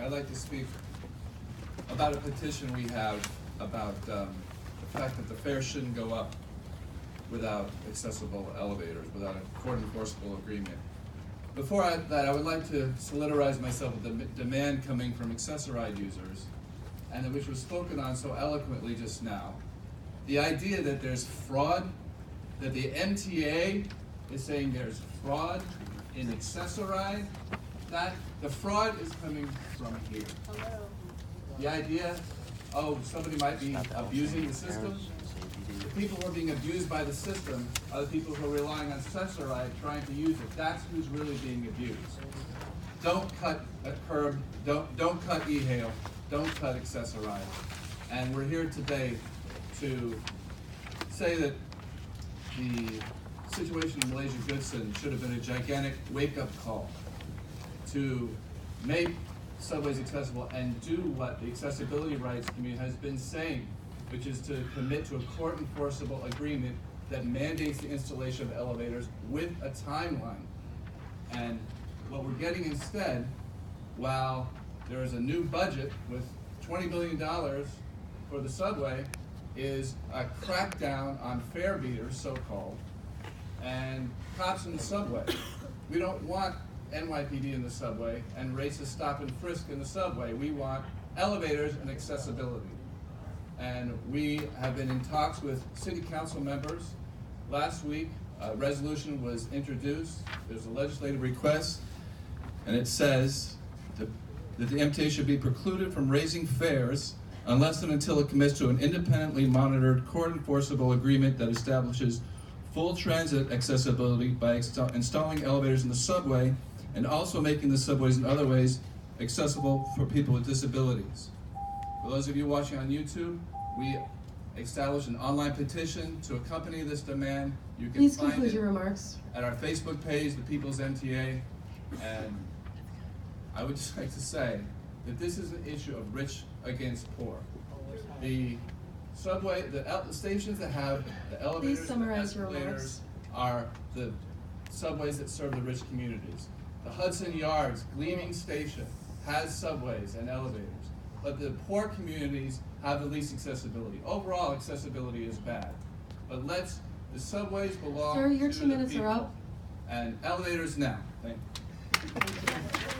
I'd like to speak about a petition we have about the fact that the fare shouldn't go up without accessible elevators, without a court enforceable agreement. Before that, I would like to solidarize myself with the demand coming from accessoride users, and which was spoken on so eloquently just now. The idea that there's fraud, that the MTA is saying there's fraud in accessoride, that the fraud is coming from here. Hello. The idea, oh, somebody might be abusing the system. The people who are being abused by the system are the people who are relying on accessoride trying to use it. That's who's really being abused. Don't cut a curb, don't cut e-hail, don't cut accessoride. And we're here today to say that the situation in Malaysia Goodson should have been a gigantic wake-up call to make subways accessible and do what the accessibility rights community has been saying, which is to commit to a court enforceable agreement that mandates the installation of elevators with a timeline. And what we're getting instead, while there is a new budget with $20 billion for the subway, is a crackdown on fare beaters, so-called, and cops in the subway. We don't want NYPD in the subway and racist stop and frisk in the subway. We want elevators and accessibility. And we have been in talks with city council members. Last week, a resolution was introduced. There's a legislative request, and it says that the MTA should be precluded from raising fares unless and until it commits to an independently monitored, court-enforceable agreement that establishes full transit accessibility by installing elevators in the subway and also making the subways in other ways accessible for people with disabilities. For those of you watching on YouTube, we established an online petition to accompany this demand. You can Please find conclude it your remarks. at our Facebook page, the People's MTA. And I would just like to say that this is an issue of rich against poor. The subway, the stations that have the elevators and summarize your escalators are the subways that serve the rich communities. The Hudson Yards Gleaming Station has subways and elevators, but the poor communities have the least accessibility. Overall, accessibility is bad, but the subways belong Sir, your to 2 minutes the people. are up. And elevators now. Thank you. Thank you.